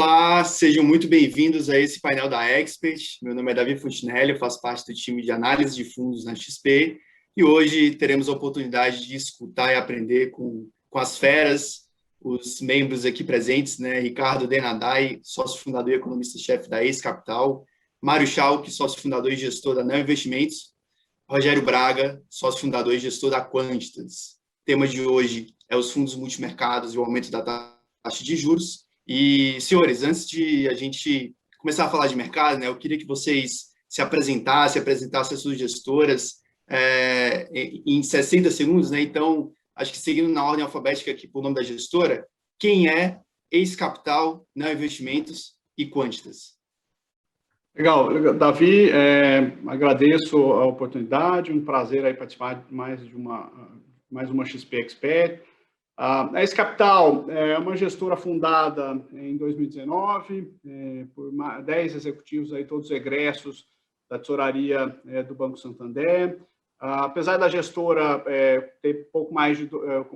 Olá, sejam muito bem-vindos a esse painel da Expert. Meu nome é Davi Fontinelli, eu faço parte do time de análise de fundos na XP e hoje teremos a oportunidade de escutar e aprender com as feras, os membros aqui presentes, né? Ricardo Denadai, sócio fundador e economista-chefe da Ace Capital, Mário Schalck, sócio fundador e gestor da Neo Investimentos, Rogério Braga, sócio fundador e gestor da Quantitas. O tema de hoje é os fundos multimercados e o aumento da taxa de juros. E, senhores, antes de a gente começar a falar de mercado, né, eu queria que vocês se apresentassem as suas gestoras em 60 segundos, né? Então, acho que seguindo na ordem alfabética aqui por nome da gestora, quem é Ace Capital, Neo Investimentos e Quantitas? Legal, Davi, agradeço a oportunidade, um prazer aí participar de mais uma XP Expert. A Ace Capital é uma gestora fundada em 2019 por 10 executivos, aí, todos egressos da tesouraria do Banco Santander. Apesar da gestora ter pouco mais de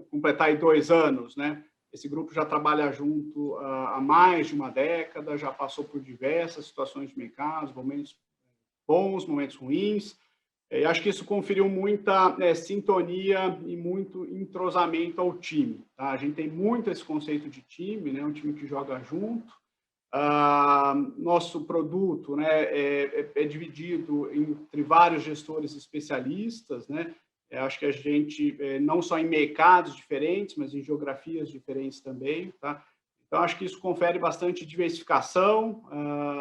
completar aí 2 anos, né? Esse grupo já trabalha junto há mais de uma década, já passou por diversas situações de mercado, momentos bons, momentos ruins. E acho que isso conferiu muita sintonia e muito entrosamento ao time. Tá? A gente tem muito esse conceito de time, né? Um time que joga junto. Nosso produto, né, é dividido entre vários gestores especialistas, né? Acho que a gente, não só em mercados diferentes, mas em geografias diferentes também. Tá? Então, acho que isso confere bastante diversificação,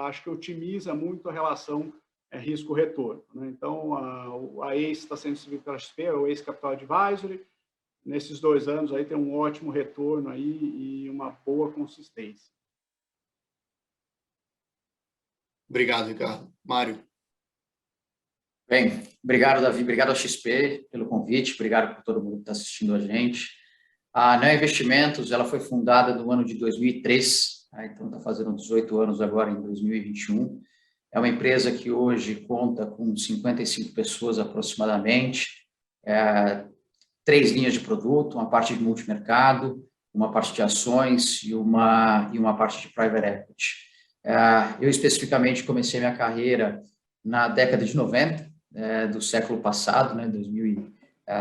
acho que otimiza muito a relação risco-retorno. Né? Então, a Ace está sendo distribuída pela XP, o Ace Capital Advisory. Nesses 2 anos aí tem um ótimo retorno aí e uma boa consistência. Obrigado, Ricardo. Mário. Bem, obrigado, Davi, obrigado ao XP pelo convite, obrigado por todo mundo que está assistindo a gente. A Neo Investimentos, ela foi fundada no ano de 2003, tá? Então está fazendo 18 anos agora em 2021. É uma empresa que hoje conta com 55 pessoas aproximadamente, 3 linhas de produto, uma parte de multimercado, uma parte de ações e uma parte de private equity. Eu especificamente comecei minha carreira na década de 90, do século passado, né,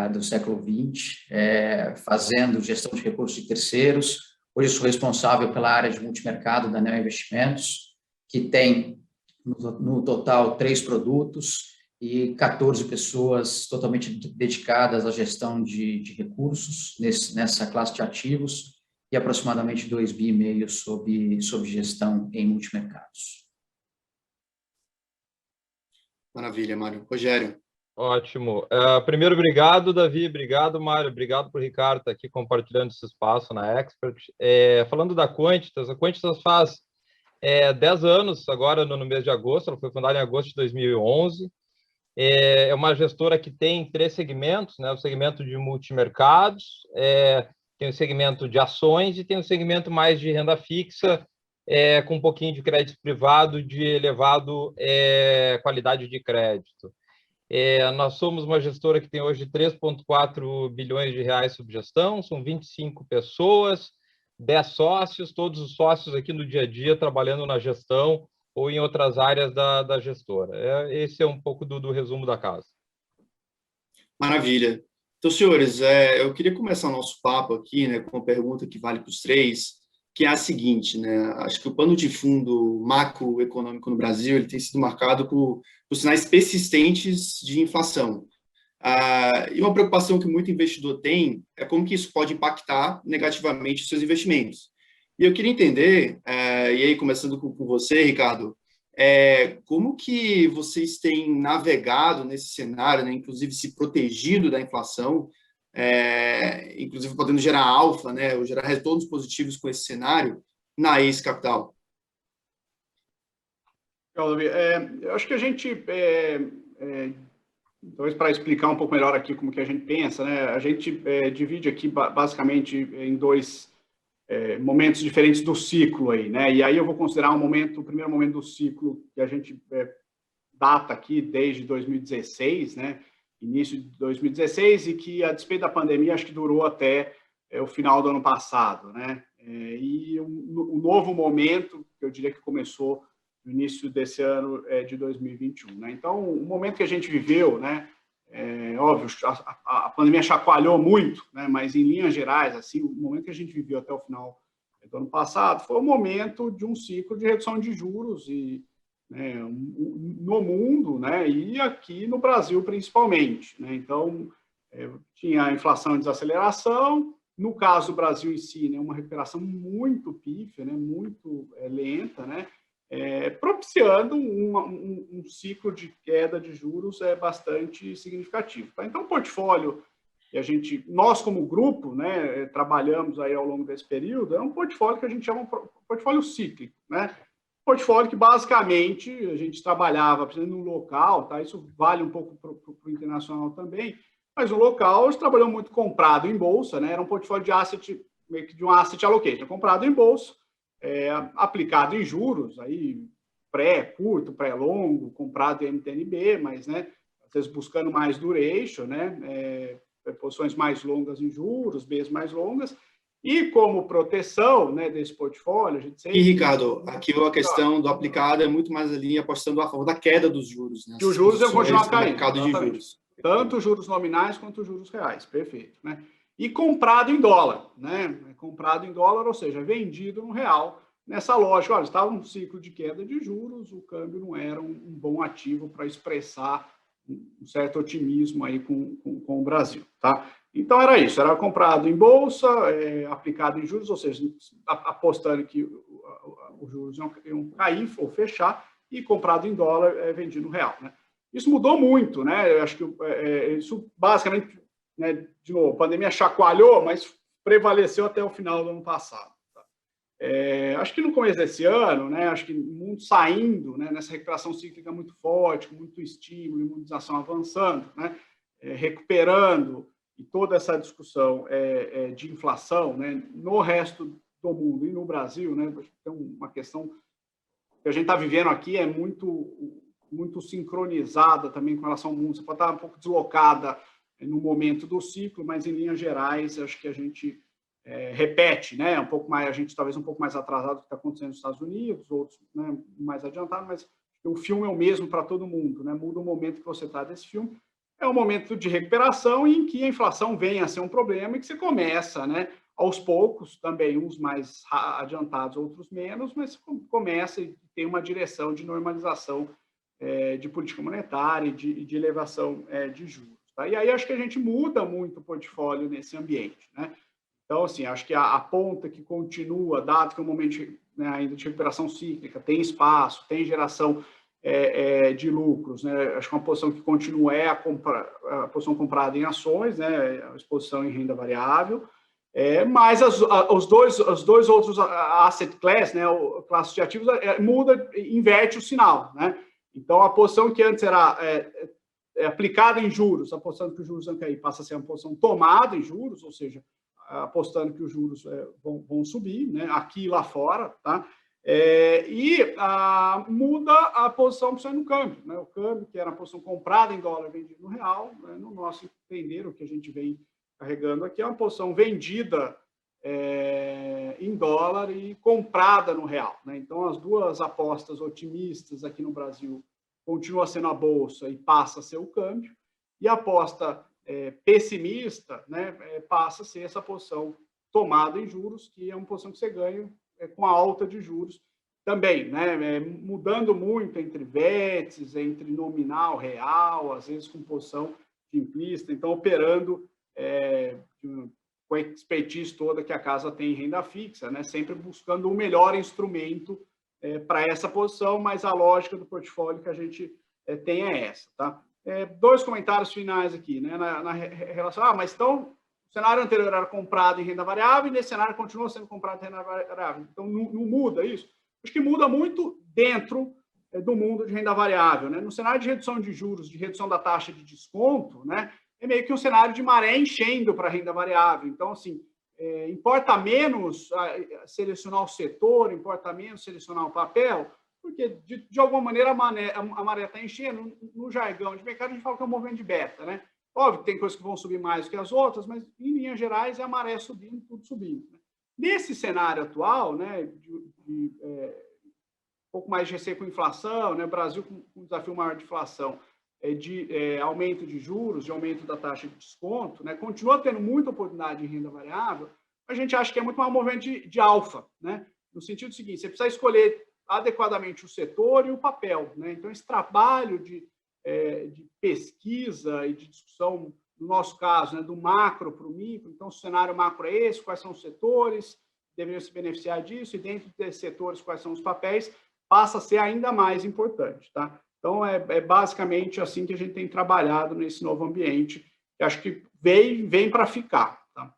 do século 20, fazendo gestão de recursos de terceiros. Hoje sou responsável pela área de multimercado da Neo Investimentos, que tem no total 3 produtos e 14 pessoas totalmente dedicadas à gestão de recursos nessa classe de ativos e aproximadamente 2,5 bi sob gestão em multimercados. Maravilha, Mário. Rogério. Ótimo. Primeiro, obrigado, Davi. Obrigado, Mário. Obrigado por Ricardo estar aqui compartilhando esse espaço na Expert. Falando da Quantitas, a Quantitas faz 10 anos, agora no mês de agosto. Ela foi fundada em agosto de 2011. É uma gestora que tem 3 segmentos, né? O segmento de multimercados, tem o segmento de ações e tem o segmento mais de renda fixa, com um pouquinho de crédito privado de elevado qualidade de crédito. Nós somos uma gestora que tem hoje 3,4 bilhões de reais sob gestão, são 25 pessoas, 10 sócios, todos os sócios aqui no dia a dia trabalhando na gestão ou em outras áreas da gestora. Esse é um pouco do resumo da casa. Maravilha. Então, senhores, eu queria começar o nosso papo aqui, né, com uma pergunta que vale para os 3, que é a seguinte, né? Acho que o pano de fundo macroeconômico no Brasil ele tem sido marcado por sinais persistentes de inflação. E uma preocupação que muito investidor tem é como que isso pode impactar negativamente os seus investimentos. E eu queria entender, e aí começando com você, Ricardo, como que vocês têm navegado nesse cenário, né, inclusive se protegido da inflação, inclusive podendo gerar alfa, né, ou gerar retornos positivos com esse cenário na Ace Capital? Eu acho que a gente, talvez para explicar um pouco melhor aqui como que a gente pensa, né, a gente divide aqui basicamente em 2 momentos diferentes do ciclo aí, né? E aí eu vou considerar o primeiro momento do ciclo que a gente data aqui desde 2016, né? Início de 2016 e que, a despeito da pandemia, acho que durou até o final do ano passado, né? E o novo momento que eu diria que começou no início desse ano de 2021. Né? Então, o momento que a gente viveu, né, óbvio, a pandemia chacoalhou muito, né, mas em linhas gerais, assim, o momento que a gente viveu até o final do ano passado foi o momento de um ciclo de redução de juros e, né, no mundo, né, e aqui no Brasil principalmente. Né? Então, tinha a inflação em desaceleração, no caso do Brasil em si, né, uma recuperação muito pífia, né, muito lenta, né, propiciando um ciclo de queda de juros bastante significativo. Tá? Então, o portfólio que nós como grupo, né, trabalhamos aí ao longo desse período, é um portfólio que a gente chama de portfólio cíclico, né? Portfólio que basicamente a gente trabalhava no local, tá? Isso vale um pouco para o internacional também, mas no local a gente trabalhou muito comprado em bolsa, né? Era um portfólio de asset, meio que de um asset allocation, comprado em bolsa, aplicado em juros, aí pré-curto, pré-longo, comprado em MTNB, mas, né, às vezes buscando mais duration, né? Posições mais longas em juros, Bs mais longas, e como proteção, né, desse portfólio, a gente sempre... E, Ricardo, aqui a questão do aplicado é muito mais ali apostando a favor da queda dos juros. Né? Que os juros vão continuar caindo. Mercado de juros. Tanto os juros nominais quanto os juros reais, perfeito. Né? E comprado em dólar, né? Comprado em dólar, ou seja, vendido no real. Nessa lógica, olha, estava um ciclo de queda de juros, o câmbio não era um bom ativo para expressar um certo otimismo aí com o Brasil, tá? Então, era isso, era comprado em bolsa, aplicado em juros, ou seja, apostando que os juros iam cair ou fechar, e comprado em dólar, vendido no real, né? Isso mudou muito, né? Eu acho que isso basicamente, né, de novo, a pandemia chacoalhou, mas prevaleceu até o final do ano passado. Tá? Acho que no começo desse ano, né, acho que o mundo saindo, né, nessa recuperação cíclica muito forte, com muito estímulo, imunização avançando, né, recuperando, e toda essa discussão de inflação, né, no resto do mundo e no Brasil, né, tem uma questão que a gente está vivendo aqui muito sincronizada também com relação ao mundo. Você pode estar um pouco deslocada no momento do ciclo, mas em linhas gerais acho que a gente repete, né, um pouco mais, a gente talvez um pouco mais atrasado do que está acontecendo nos Estados Unidos, outros, né, mais adiantado, mas o filme é o mesmo para todo mundo, né, muda o momento que você está desse filme. É um momento de recuperação em que a inflação vem a ser um problema e que você começa, né, aos poucos, também uns mais adiantados, outros menos, mas começa e tem uma direção de normalização de política monetária e de elevação de juros. Tá? E aí acho que a gente muda muito o portfólio nesse ambiente. Né? Então, assim, acho que a ponta que continua, dado que é um momento, né, ainda de recuperação cíclica, tem espaço, tem geração de lucros, né? Acho que uma posição que continua a posição comprada em ações, né? A exposição em renda variável, mas os dois outros asset class, né? O classe de ativos inverte o sinal, né? Então a posição que antes era aplicada em juros, apostando que os juros vão cair, passa a ser uma posição tomada em juros, ou seja, apostando que os juros vão subir, né? Aqui e lá fora, tá? Muda a posição no câmbio. Né? O câmbio, que era a posição comprada em dólar, vendida no real, né? No nosso entender, o que a gente vem carregando aqui é uma posição vendida em dólar e comprada no real. Né? Então, as duas apostas otimistas aqui no Brasil continua sendo a bolsa e passa a ser o câmbio, e a aposta pessimista, né, passa a ser essa posição tomada em juros, que é uma posição que você ganha com a alta de juros também, né? Mudando muito entre vértices, entre nominal, real, às vezes com posição simplista, então operando com a expertise toda que a casa tem em renda fixa, né? Sempre buscando o melhor instrumento para essa posição, mas a lógica do portfólio que a gente tem é essa, tá? Dois comentários finais aqui, né? Na relação, mas então o cenário anterior era comprado em renda variável e nesse cenário continua sendo comprado em renda variável. Então, não muda isso? Acho que muda muito dentro do mundo de renda variável. Né? No cenário de redução de juros, de redução da taxa de desconto, né, é meio que um cenário de maré enchendo para a renda variável. Então, assim, importa menos selecionar o setor, importa menos selecionar o papel, porque, de alguma maneira, a maré está enchendo. No jargão de mercado, a gente fala que é um movimento de beta, né? Óbvio que tem coisas que vão subir mais do que as outras, mas, em linhas gerais, é a maré subindo, tudo subindo. Né? Nesse cenário atual, né, pouco mais de receio com inflação, né? O Brasil com um desafio maior de inflação, de aumento de juros, de aumento da taxa de desconto, né? Continua tendo muita oportunidade em renda variável, a gente acha que é muito mais um movimento de alfa, né? No sentido seguinte, você precisa escolher adequadamente o setor e o papel, né? Então, esse trabalho de pesquisa e de discussão, no nosso caso, né, do macro para o micro, então, o cenário macro é esse, quais são os setores que deveriam se beneficiar disso, e dentro desses setores, quais são os papéis, passa a ser ainda mais importante, tá? Então, é basicamente assim que a gente tem trabalhado nesse novo ambiente, que acho que vem para ficar. Tá?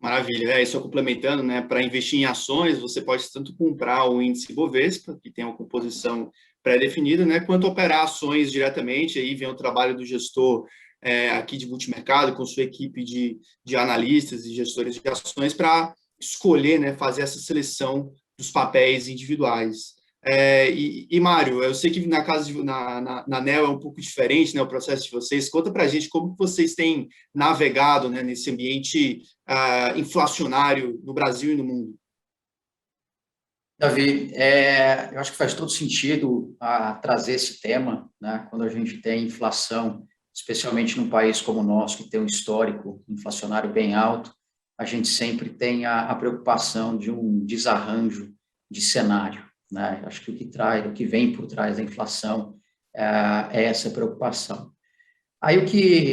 Maravilha. Só complementando, né, para investir em ações, você pode tanto comprar o índice Bovespa, que tem uma composição pré-definida, né, quanto operar ações diretamente. Aí vem o trabalho do gestor aqui de multimercado, com sua equipe de analistas e gestores de ações, para escolher, né, fazer essa seleção dos papéis individuais. Mário, eu sei que na NEL é um pouco diferente, né, o processo de vocês. Conta para a gente como vocês têm navegado, né, nesse ambiente inflacionário no Brasil e no mundo. Davi, eu acho que faz todo sentido trazer esse tema, né, quando a gente tem inflação, especialmente num país como o nosso, que tem um histórico inflacionário bem alto, a gente sempre tem a preocupação de um desarranjo de cenário. Né? Acho que o que vem por trás da inflação é essa preocupação. Aí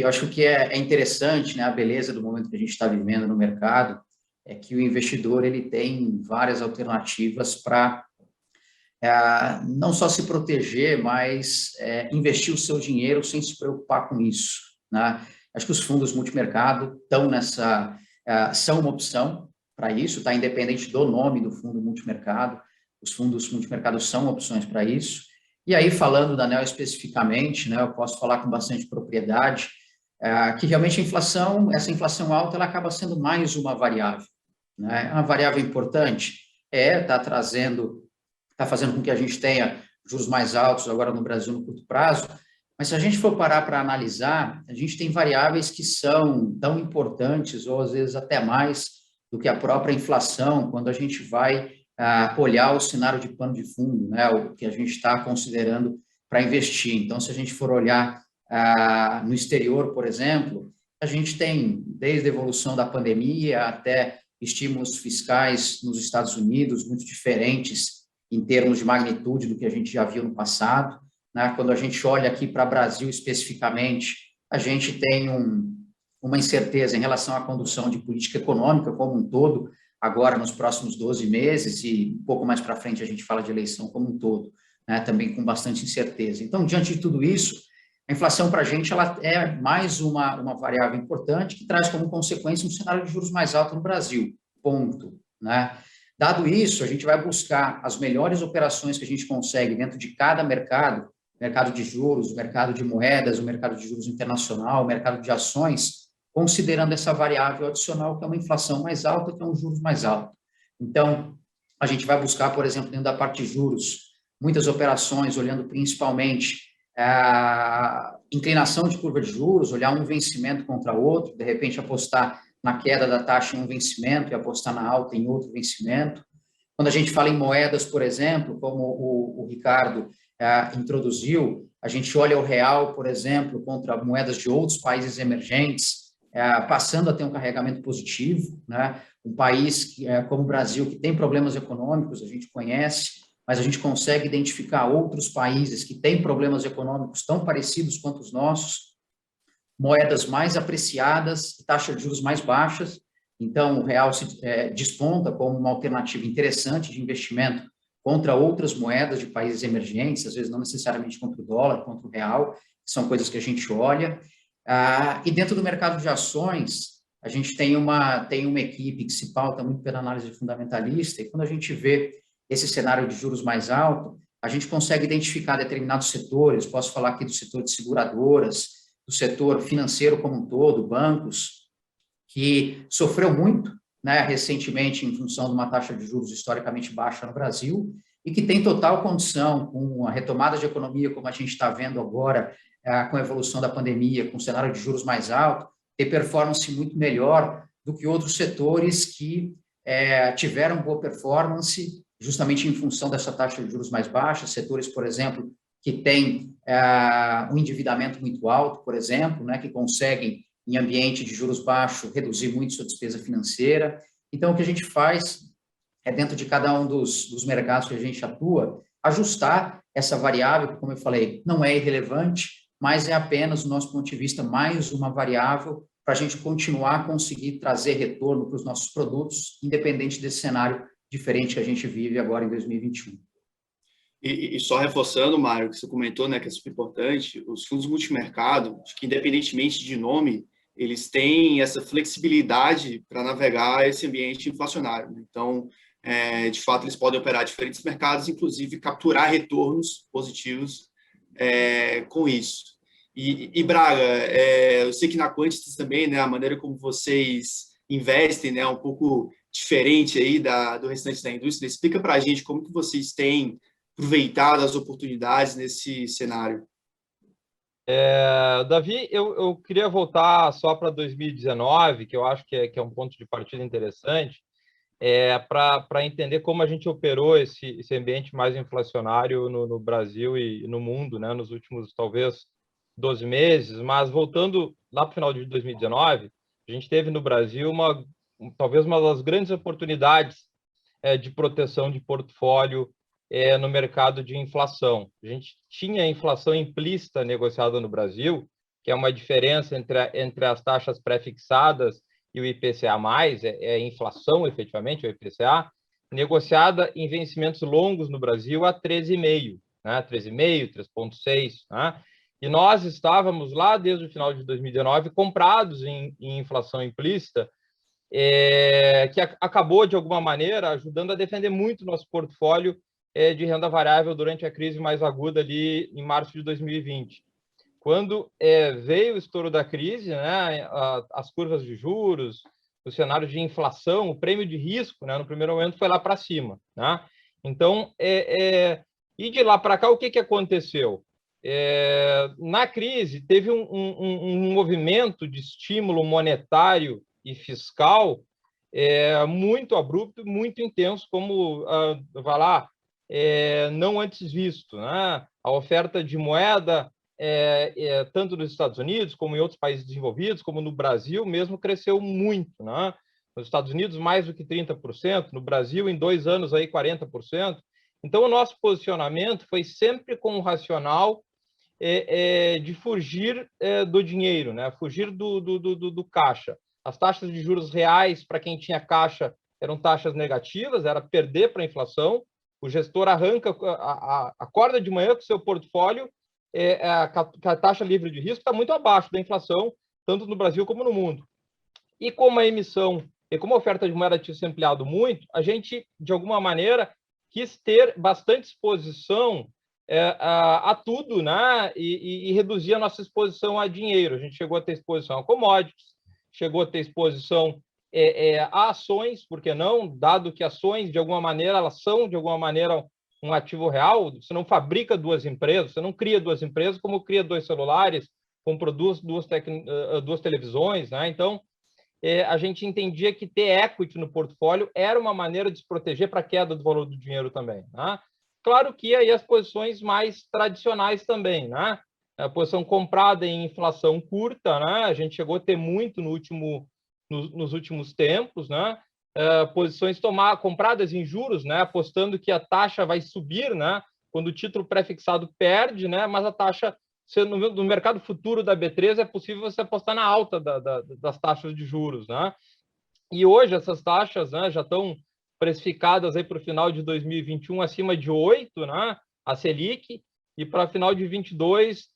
eu acho que é interessante, né, a beleza do momento que a gente está vivendo no mercado, é que o investidor ele tem várias alternativas para não só se proteger, mas investir o seu dinheiro sem se preocupar com isso. Né? Acho que os fundos multimercado são uma opção para isso, tá? Independente do nome do fundo multimercado. Os fundos multimercados são opções para isso. E aí, falando da NEL especificamente, né, eu posso falar com bastante propriedade, que realmente essa inflação alta, ela acaba sendo mais uma variável. Né? Uma variável importante está fazendo com que a gente tenha juros mais altos agora no Brasil no curto prazo, mas se a gente for parar para analisar, a gente tem variáveis que são tão importantes, ou às vezes até mais, do que a própria inflação, quando a gente vai olhar o cenário de pano de fundo, né, o que a gente está considerando para investir. Então, se a gente for olhar no exterior, por exemplo, a gente tem, desde a evolução da pandemia até estímulos fiscais nos Estados Unidos, muito diferentes em termos de magnitude do que a gente já viu no passado. Né? Quando a gente olha aqui para o Brasil especificamente, a gente tem uma incerteza em relação à condução de política econômica como um todo, agora nos próximos 12 meses, e um pouco mais para frente a gente fala de eleição como um todo, né, também com bastante incerteza. Então, diante de tudo isso, a inflação para a gente ela é mais uma variável importante que traz como consequência um cenário de juros mais alto no Brasil, ponto. Né? Dado isso, a gente vai buscar as melhores operações que a gente consegue dentro de cada mercado de juros, o mercado de moedas, o mercado de juros internacional, o mercado de ações, considerando essa variável adicional, que é uma inflação mais alta, que é um juros mais alto. Então, a gente vai buscar, por exemplo, dentro da parte de juros, muitas operações, olhando principalmente a inclinação de curva de juros, olhar um vencimento contra outro, de repente apostar na queda da taxa em um vencimento e apostar na alta em outro vencimento. Quando a gente fala em moedas, por exemplo, como o Ricardo introduziu, a gente olha o real, por exemplo, contra moedas de outros países emergentes, passando a ter um carregamento positivo, né? Um país como o Brasil, que tem problemas econômicos, a gente conhece, mas a gente consegue identificar outros países que têm problemas econômicos tão parecidos quanto os nossos, moedas mais apreciadas, taxas de juros mais baixas. Então, o real se desponta como uma alternativa interessante de investimento contra outras moedas de países emergentes, às vezes não necessariamente contra o dólar, contra o real, que são coisas que a gente olha. E dentro do mercado de ações, a gente tem uma equipe que se pauta muito pela análise fundamentalista, e quando a gente vê esse cenário de juros mais alto, a gente consegue identificar determinados setores. Posso falar aqui do setor de seguradoras, do setor financeiro como um todo, bancos, que sofreu muito, né, recentemente em função de uma taxa de juros historicamente baixa no Brasil, e que tem total condição, com a retomada de economia, como a gente está vendo agora, com a evolução da pandemia, com o cenário de juros mais alto, ter performance muito melhor do que outros setores que tiveram boa performance justamente em função dessa taxa de juros mais baixa, setores, por exemplo, que têm um endividamento muito alto, por exemplo, né, que conseguem, em ambiente de juros baixos, reduzir muito sua despesa financeira. Então, o que a gente faz é, dentro de cada um dos mercados que a gente atua, ajustar essa variável, que, como eu falei, não é irrelevante, mas é apenas, do nosso ponto de vista, mais uma variável para a gente continuar a conseguir trazer retorno para os nossos produtos, independente desse cenário diferente que a gente vive agora em 2021. E só reforçando, Mário, que você comentou, né, que é super importante, os fundos multimercado, acho que independentemente de nome, eles têm essa flexibilidade para navegar esse ambiente inflacionário, né? Então, de fato, eles podem operar diferentes mercados, inclusive capturar retornos positivos com isso. E Braga, eu sei que na Quantitas também, né, a maneira como vocês investem, né, é um pouco diferente aí do restante da indústria. Explica para a gente como que vocês têm aproveitado as oportunidades nesse cenário. Davi, eu queria voltar só para 2019, que eu acho que é um ponto de partida interessante, para entender como a gente operou esse ambiente mais inflacionário no Brasil e no mundo, né, nos últimos, talvez, 12 meses. Mas voltando lá para o final de 2019, a gente teve no Brasil talvez uma das grandes oportunidades de proteção de portfólio no mercado de inflação. A gente tinha inflação implícita negociada no Brasil, que é uma diferença entre as taxas pré-fixadas e o IPCA+, é inflação, efetivamente, o IPCA, negociada em vencimentos longos no Brasil a 13,5, né? 13,5, 3,6, né? E nós estávamos lá, desde o final de 2019, comprados em inflação implícita, que acabou, de alguma maneira, ajudando a defender muito nosso portfólio de renda variável durante a crise mais aguda ali em março de 2020. Quando veio o estouro da crise, né, as curvas de juros, o cenário de inflação, o prêmio de risco, né, no primeiro momento foi lá para cima, né? Então, e de lá para cá, o que aconteceu? Na crise, teve um movimento de estímulo monetário e fiscal muito abrupto, muito intenso, como, vai lá, não antes visto, né? A oferta de moeda, tanto nos Estados Unidos, como em outros países desenvolvidos, como no Brasil mesmo, cresceu muito, né? Nos Estados Unidos, mais do que 30%, no Brasil, em 2 anos, aí 40%. Então, o nosso posicionamento foi sempre com o racional de fugir do dinheiro, né? Fugir do caixa. As taxas de juros reais, para quem tinha caixa, eram taxas negativas, era perder para a inflação. O gestor acorda de manhã com o seu portfólio, a taxa livre de risco está muito abaixo da inflação, tanto no Brasil como no mundo. E como a emissão e como a oferta de moeda tinha se ampliado muito, a gente, de alguma maneira, quis ter bastante exposição a tudo, né? E reduzir a nossa exposição a dinheiro. A gente chegou a ter exposição a commodities, chegou a ter exposição a ações, por que não? Dado que ações, de alguma maneira, elas são, de alguma maneira, um ativo real. Você não fabrica 2 empresas, você não cria 2 empresas, como cria 2 celulares, como produz 2 televisões, né? Então, a gente entendia que ter equity no portfólio era uma maneira de se proteger para a queda do valor do dinheiro também, né? Claro que aí as posições mais tradicionais também, né? A posição comprada em inflação curta, né? A gente chegou a ter muito nos últimos tempos, né? Posições compradas em juros, né? Apostando que a taxa vai subir, né? Quando o título pré-fixado perde, né? Mas a taxa, no mercado futuro da B3, é possível você apostar na alta das taxas de juros, né? E hoje essas taxas, né, já estão precificadas aí para o final de 2021 acima de 8, né? A Selic, e para final de 22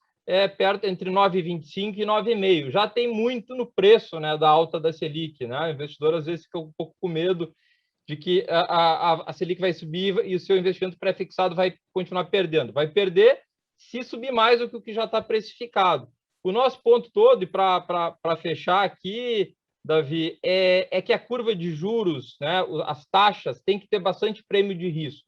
perto entre 9,25 e 9,5. Já tem muito no preço, né, da alta da Selic, né? O investidor às vezes fica um pouco com medo de que a Selic vai subir e o seu investimento pré-fixado vai continuar perdendo. Vai perder se subir mais do que o que já está precificado. O nosso ponto todo, e para fechar aqui, Davi, é que a curva de juros, né, as taxas, tem que ter bastante prêmio de risco.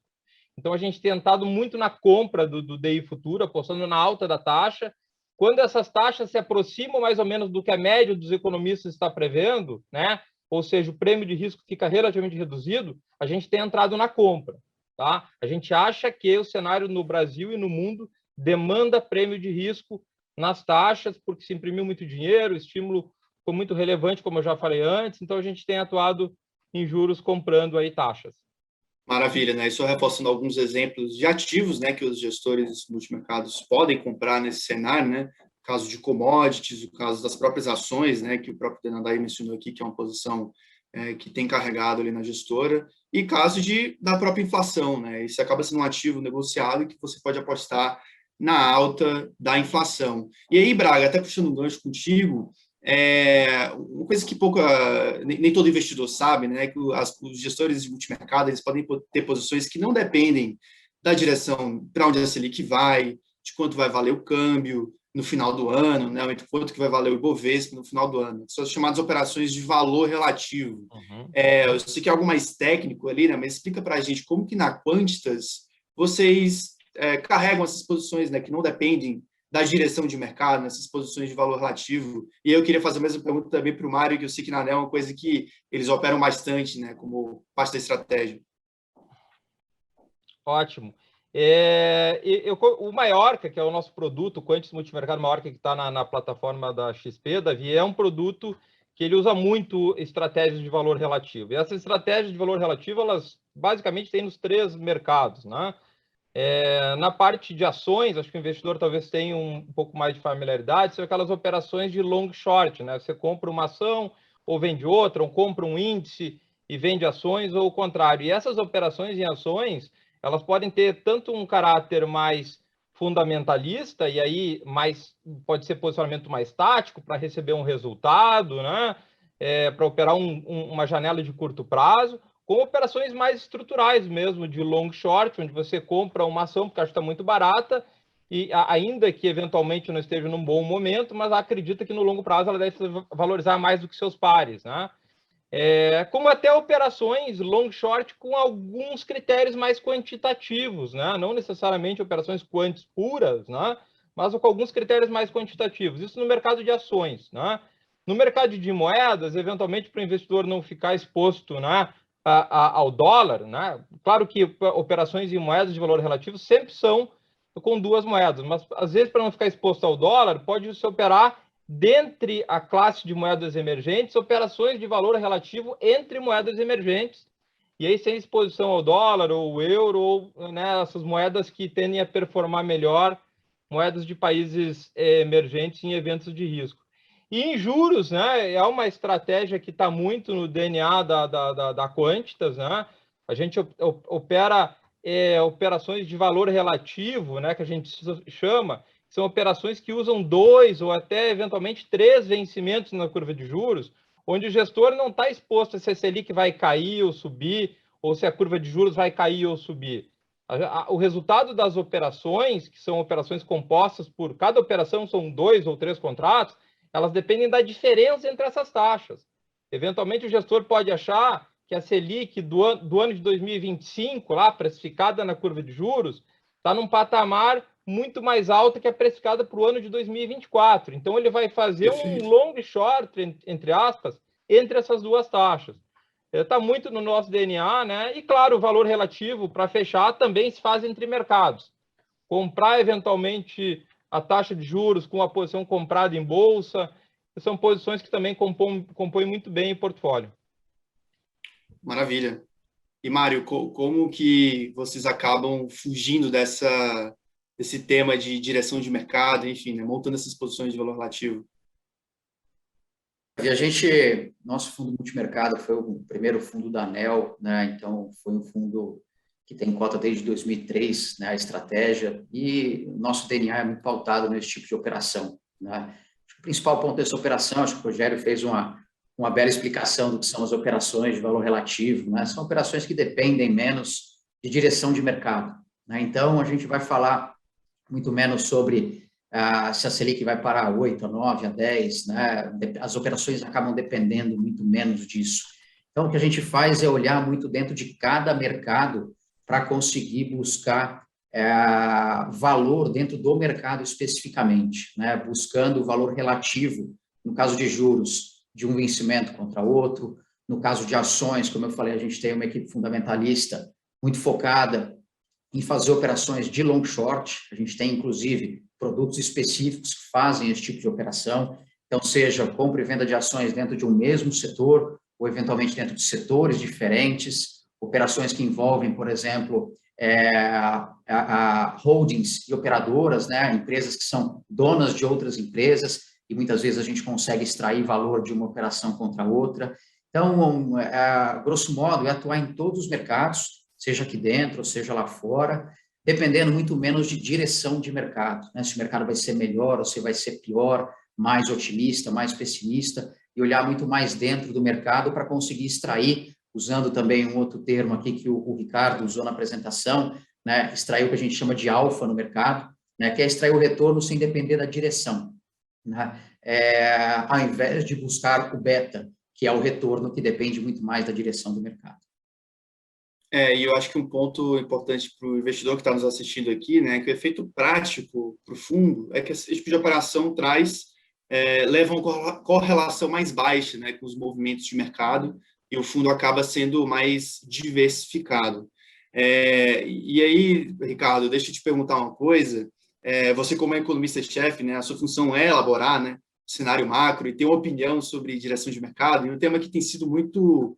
Então, a gente tem tentado muito na compra do DI futuro, apostando na alta da taxa. Quando essas taxas se aproximam mais ou menos do que a média dos economistas está prevendo, né, ou seja, o prêmio de risco fica relativamente reduzido, a gente tem entrado na compra. tá? A gente acha que o cenário no Brasil e no mundo demanda prêmio de risco nas taxas, porque se imprimiu muito dinheiro, o estímulo foi muito relevante, como eu já falei antes, então a gente tem atuado em juros comprando aí taxas. Maravilha, né? E só reforçando alguns exemplos de ativos, né, que os gestores multimercados podem comprar nesse cenário, né? O caso de commodities, o caso das próprias ações, né, que o próprio Denadai mencionou aqui, que é uma posição que tem carregado ali na gestora, e caso da própria inflação, né? Isso acaba sendo um ativo negociado que você pode apostar na alta da inflação. E aí, Braga, até puxando um gancho contigo, uma coisa que nem todo investidor sabe, né, que os gestores de multimercado eles podem ter posições que não dependem da direção para onde a Selic vai, de quanto vai valer o câmbio no final do ano, né, quanto que vai valer o Ibovespa no final do ano. São as chamadas operações de valor relativo. Eu sei que é algo mais técnico ali, né, mas explica para a gente como que na Quantitas vocês carregam essas posições, né, que não dependem da direção de mercado, nessas posições de valor relativo. E eu queria fazer a mesma pergunta também para o Mário, que eu sei que na ANEL é uma coisa que eles operam bastante, né, como parte da estratégia. Ótimo. O Maiorca, que é o nosso produto, o Quantis Multimercado Maiorca, que está na plataforma da XP, Davi, é um produto que ele usa muito estratégias de valor relativo. E essas estratégias de valor relativo, elas basicamente têm nos 3 mercados, né? Na parte de ações, acho que o investidor talvez tenha um pouco mais de familiaridade, são aquelas operações de long short, né? Você compra uma ação ou vende outra, ou compra um índice e vende ações, ou o contrário. E essas operações em ações, elas podem ter tanto um caráter mais fundamentalista, e aí pode ser posicionamento mais tático para receber um resultado, né? Para operar uma janela de curto prazo, com operações mais estruturais mesmo, de long short, onde você compra uma ação porque acha que está muito barata, e ainda que eventualmente não esteja num bom momento, mas acredita que no longo prazo ela deve valorizar mais do que seus pares, né? Como até operações long short com alguns critérios mais quantitativos, né? Não necessariamente operações quantis puras, né? Mas com alguns critérios mais quantitativos. Isso no mercado de ações, né? No mercado de moedas, eventualmente para o investidor não ficar exposto, né, ao dólar, né? Claro que operações em moedas de valor relativo sempre são com 2 moedas, mas às vezes para não ficar exposto ao dólar, pode se operar dentre a classe de moedas emergentes, operações de valor relativo entre moedas emergentes, e aí sem exposição ao dólar ou euro, ou, né, essas moedas que tendem a performar melhor, moedas de países emergentes em eventos de risco. E em juros, né, é uma estratégia que está muito no DNA da Quantitas, né? A gente opera operações de valor relativo, né, que a gente chama, são operações que usam 2 ou até eventualmente 3 vencimentos na curva de juros, onde o gestor não está exposto a se a Selic vai cair ou subir, ou se a curva de juros vai cair ou subir. O resultado das operações, que são operações compostas por cada operação, são 2 ou 3 contratos, elas dependem da diferença entre essas taxas. Eventualmente, o gestor pode achar que a Selic do ano de 2025, lá precificada na curva de juros, está num patamar muito mais alto que a precificada para o ano de 2024. Então, ele vai fazer um long short, entre aspas, entre essas 2 taxas. Está muito no nosso DNA, né? E, claro, o valor relativo, para fechar, também se faz entre mercados. Comprar, eventualmente, a taxa de juros com a posição comprada em bolsa, são posições que também compõem muito bem o portfólio. Maravilha. E, Mário, como que vocês acabam fugindo desse tema de direção de mercado, enfim, né, montando essas posições de valor relativo? E nosso fundo multimercado foi o primeiro fundo da ANEL, né? Então, foi um fundo que tem cota desde 2003, né, a estratégia, e o nosso DNA é muito pautado nesse tipo de operação, né? Acho que o principal ponto dessa operação, acho que o Rogério fez uma bela explicação do que são as operações de valor relativo, né? São operações que dependem menos de direção de mercado, né? Então, a gente vai falar muito menos sobre se a Selic vai parar a 8, a 9, a 10, né? As operações acabam dependendo muito menos disso. Então, o que a gente faz é olhar muito dentro de cada mercado para conseguir buscar valor dentro do mercado especificamente, né? Buscando o valor relativo, no caso de juros, de um vencimento contra outro. No caso de ações, como eu falei, a gente tem uma equipe fundamentalista muito focada em fazer operações de long short. A gente tem, inclusive, produtos específicos que fazem esse tipo de operação. Então, seja compra e venda de ações dentro de um mesmo setor, ou eventualmente dentro de setores diferentes, operações que envolvem, por exemplo, holdings e operadoras, né, empresas que são donas de outras empresas, e muitas vezes a gente consegue extrair valor de uma operação contra outra. Então, grosso modo, é atuar em todos os mercados, seja aqui dentro, ou seja lá fora, dependendo muito menos de direção de mercado, né? Se o mercado vai ser melhor ou se vai ser pior, mais otimista, mais pessimista, e olhar muito mais dentro do mercado para conseguir extrair, usando também um outro termo aqui que o Ricardo usou na apresentação, né? Extrair o que a gente chama de alfa no mercado, né? Que é extrair o retorno sem depender da direção, né? Ao invés de buscar o beta, que é o retorno que depende muito mais da direção do mercado. E eu acho que um ponto importante para o investidor que está nos assistindo aqui, né, que o efeito prático para o fundo é que esse tipo de operação leva uma correlação mais baixa, né, com os movimentos de mercado, e o fundo acaba sendo mais diversificado. E aí, Ricardo, deixa eu te perguntar uma coisa. Você, como economista-chefe, né, a sua função é elaborar, né, cenário macro e ter uma opinião sobre direção de mercado, e um tema que tem sido muito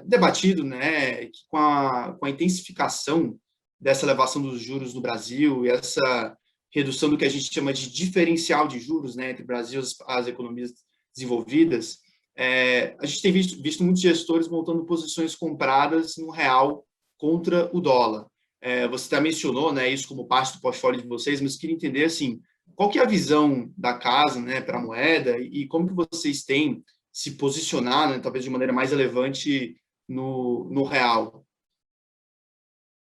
debatido, né, que com a intensificação dessa elevação dos juros no Brasil e essa redução do que a gente chama de diferencial de juros, né, entre o Brasil e as economias desenvolvidas, a gente tem visto muitos gestores montando posições compradas no real contra o dólar. Você até mencionou, né, isso como parte do portfólio de vocês, mas queria entender assim, qual que é a visão da casa, né, para a moeda e como que vocês têm se posicionar, né, talvez de maneira mais relevante no real?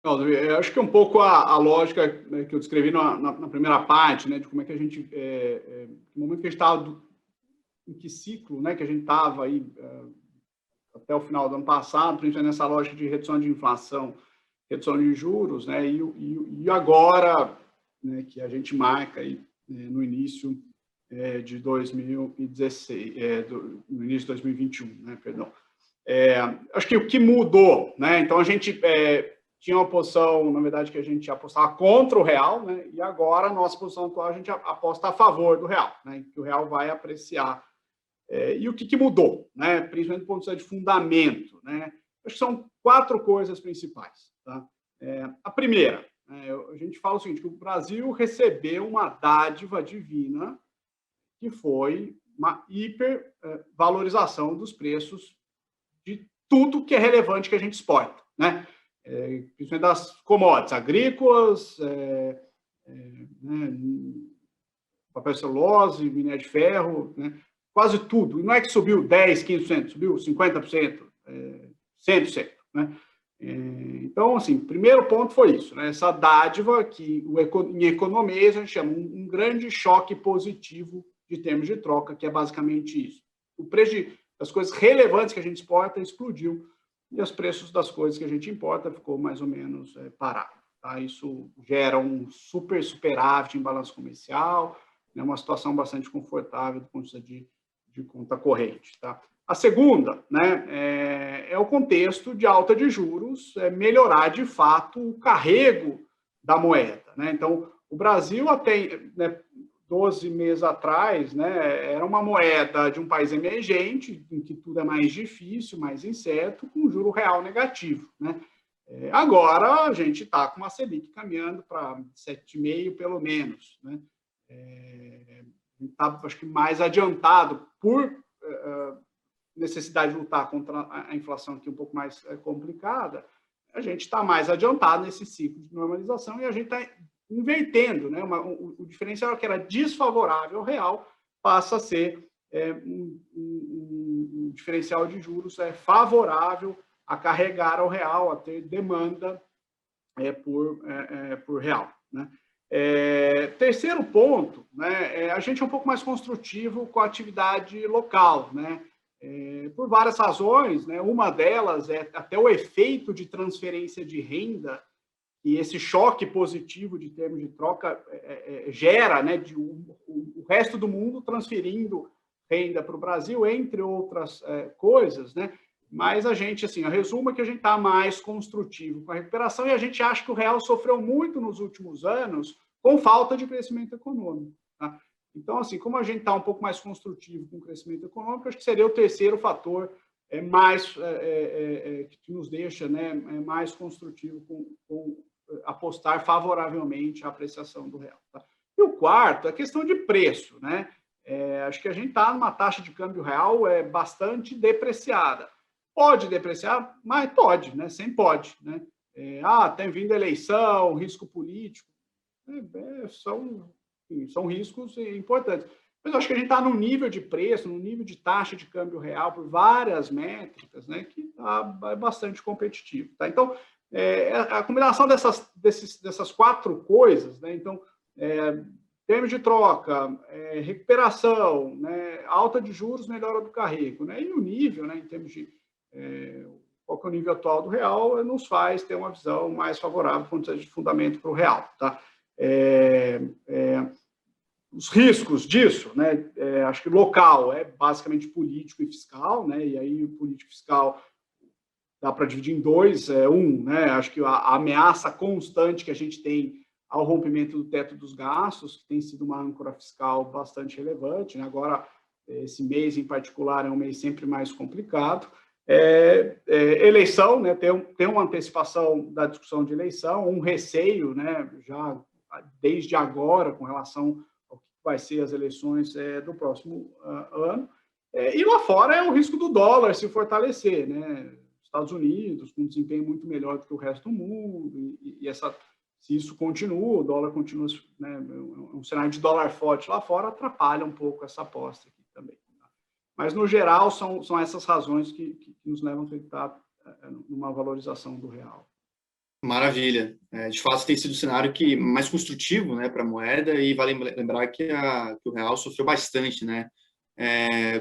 Eu acho que é um pouco a lógica, né, que eu descrevi na primeira parte, né, de como é que a gente, no momento que a gente estava, em que ciclo, né, que a gente estava aí até o final do ano passado, principalmente nessa lógica de redução de inflação, redução de juros, né, e agora, né, que a gente marca aí, no início de 2016, no início de 2021, né, perdão. Acho que o que mudou, né, então a gente tinha uma posição, na verdade, que a gente apostava contra o real, né, e agora a nossa posição atual a gente aposta a favor do real, né, que o real vai apreciar. E o que mudou, né, principalmente do ponto de vista de fundamento, né, acho que são 4 coisas principais, tá? A primeira, a gente fala o seguinte, que o Brasil recebeu uma dádiva divina, que foi uma hipervalorização dos preços de tudo que é relevante que a gente exporta, né? Principalmente das commodities agrícolas, papel celulose, minério de ferro, né? Quase tudo. E não é que subiu 10%, 15%, subiu 50%, 100%, né? Então, assim, primeiro ponto foi isso, né? Essa dádiva que em economia a gente chama um grande choque positivo de termos de troca, que é basicamente isso. O preço das coisas relevantes que a gente exporta explodiu e os preços das coisas que a gente importa ficou mais ou menos parado. Tá? Isso gera um superávit em balanço comercial, né? Uma situação bastante confortável do ponto de vista de conta corrente. Tá? A segunda, né, é o contexto de alta de juros, melhorar de fato o carrego da moeda. Né? Então, o Brasil até 12 meses atrás, né, era uma moeda de um país emergente, em que tudo é mais difícil, mais incerto, com juro real negativo. Né? Agora, a gente está com uma Selic caminhando para 7,5% pelo menos. Né? Está, acho que, mais adiantado por necessidade de lutar contra a inflação, que é um pouco mais complicada. A gente está mais adiantado nesse ciclo de normalização e a gente está invertendo, né? O diferencial que era desfavorável ao real passa a ser um diferencial de juros favorável a carregar ao real, a ter demanda por real. Né? Terceiro ponto, né? A gente é um pouco mais construtivo com a atividade local, né? Por várias razões, né? Uma delas é até o efeito de transferência de renda e esse choque positivo de termos de troca gera, né, o resto do mundo transferindo renda para o Brasil, entre outras coisas, né? mas a gente, assim, a resumo é que a gente está mais construtivo com a recuperação e a gente acha que o real sofreu muito nos últimos anos com falta de crescimento econômico. Tá? Então, assim, como a gente está um pouco mais construtivo com o crescimento econômico, acho que seria o terceiro fator que nos deixa, né, mais construtivo com apostar favoravelmente à apreciação do real. Tá? E o quarto é a questão de preço. Né? Acho que a gente está numa taxa de câmbio real bastante depreciada. Pode depreciar, mas pode, né? Sempre pode. Né? Tem vindo eleição, risco político. São riscos importantes. Mas eu acho que a gente está num nível de preço, num nível de taxa de câmbio real por várias métricas, né, que está bastante competitivo. Tá? Então, a combinação dessas quatro coisas, né, então, termos de troca, recuperação, né, alta de juros, melhora do carrego, né, e o nível, né, em termos de qual que é o nível atual do real, nos faz ter uma visão mais favorável quanto seja de fundamento para o real. Tá? Os riscos disso, né, acho que local é basicamente político e fiscal, né, e aí o político fiscal dá para dividir em dois. Né, acho que a ameaça constante que a gente tem ao rompimento do teto dos gastos, que tem sido uma âncora fiscal bastante relevante, né, agora, esse mês em particular é um mês sempre mais complicado. Eleição, né, tem uma antecipação da discussão de eleição, um receio, né, já desde agora com relação vai ser as eleições do próximo ano. E lá fora é o risco do dólar se fortalecer. Né? Estados Unidos, com um desempenho muito melhor do que o resto do mundo, se isso continua, o dólar continua, né, um cenário de dólar forte lá fora atrapalha um pouco essa aposta aqui também. Tá? Mas, no geral, são essas razões que nos levam a acreditar numa valorização do real. Maravilha. De fato, tem sido um cenário mais construtivo, né, para a moeda, e vale lembrar que o real sofreu bastante, né,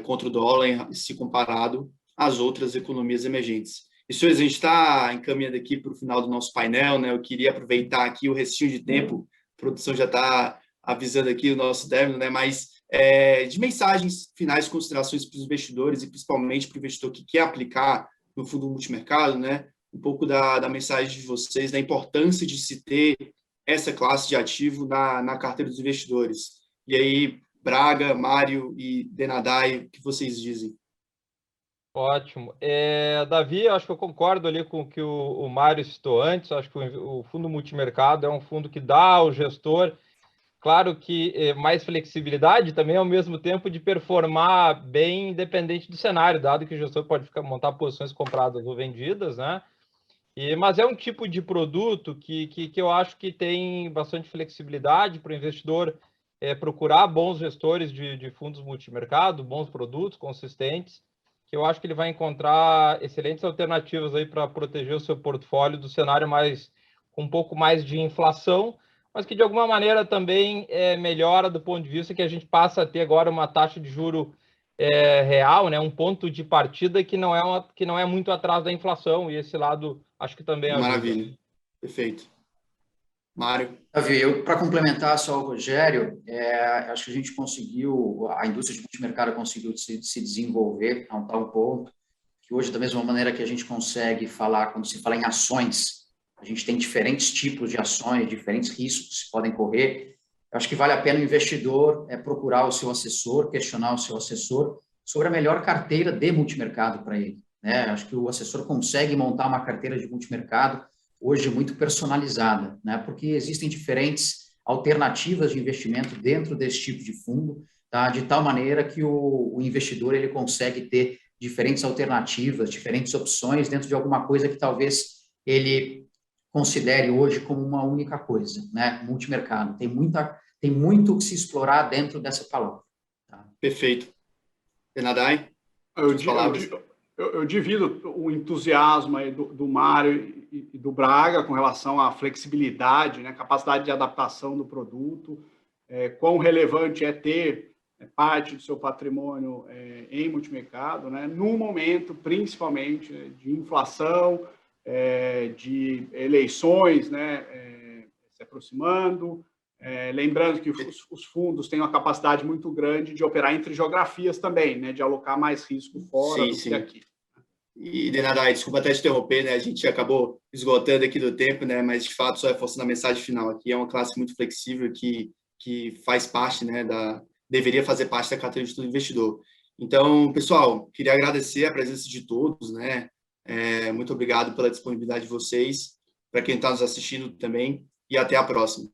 contra o dólar, se comparado às outras economias emergentes. E, senhores, a gente está encaminhando aqui para o final do nosso painel, né, eu queria aproveitar aqui o restinho de tempo, a produção já está avisando aqui o nosso término, né, mas de mensagens finais, considerações para os investidores e principalmente para o investidor que quer aplicar no fundo multimercado, né, um pouco da mensagem de vocês, da importância de se ter essa classe de ativo na carteira dos investidores. E aí, Braga, Mário e Denadai, o que vocês dizem? Ótimo. Davi, acho que eu concordo ali com o que o Mário citou antes. Acho que o fundo multimercado é um fundo que dá ao gestor, claro que mais flexibilidade, também ao mesmo tempo de performar bem independente do cenário, dado que o gestor pode montar posições compradas ou vendidas, né? Mas é um tipo de produto que eu acho que tem bastante flexibilidade para o investidor procurar bons gestores de fundos multimercado, bons produtos consistentes, que eu acho que ele vai encontrar excelentes alternativas aí para proteger o seu portfólio do cenário com um pouco mais de inflação, mas que de alguma maneira também melhora do ponto de vista que a gente passa a ter agora uma taxa de juro real, né, um ponto de partida que não é muito atrás da inflação, e esse lado acho que também ajuda. Maravilha, perfeito. Mário? Davi, para complementar só o Rogério, acho que a gente conseguiu, a indústria de multimercado conseguiu se desenvolver a um tal ponto que hoje, da mesma maneira que a gente consegue falar, quando se fala em ações, a gente tem diferentes tipos de ações, diferentes riscos que se podem correr. Eu acho que vale a pena o investidor procurar o seu assessor, questionar o seu assessor sobre a melhor carteira de multimercado para ele. Né? Acho que o assessor consegue montar uma carteira de multimercado hoje muito personalizada, né? Porque existem diferentes alternativas de investimento dentro desse tipo de fundo, tá? De tal maneira que o investidor ele consegue ter diferentes alternativas, diferentes opções dentro de alguma coisa que talvez ele considere hoje como uma única coisa, né? Multimercado. Tem muito que se explorar dentro dessa palavra. Tá? Perfeito. Denadai? Eu divido o entusiasmo aí do Mário e do Braga com relação à flexibilidade, né, capacidade de adaptação do produto, quão relevante é ter parte do seu patrimônio em multimercado, né, num momento, principalmente, de inflação, de eleições, né, se aproximando. Lembrando que os fundos têm uma capacidade muito grande de operar entre geografias também, né, de alocar mais risco fora do que aqui. E, Denadai, desculpa até te interromper, né? A gente acabou esgotando aqui do tempo, né? Mas, de fato, só reforçando a mensagem final aqui, é uma classe muito flexível que faz parte, né, deveria fazer parte da carteira de todo investidor. Então, pessoal, queria agradecer a presença de todos, né? Muito obrigado pela disponibilidade de vocês, para quem está nos assistindo também, e até a próxima.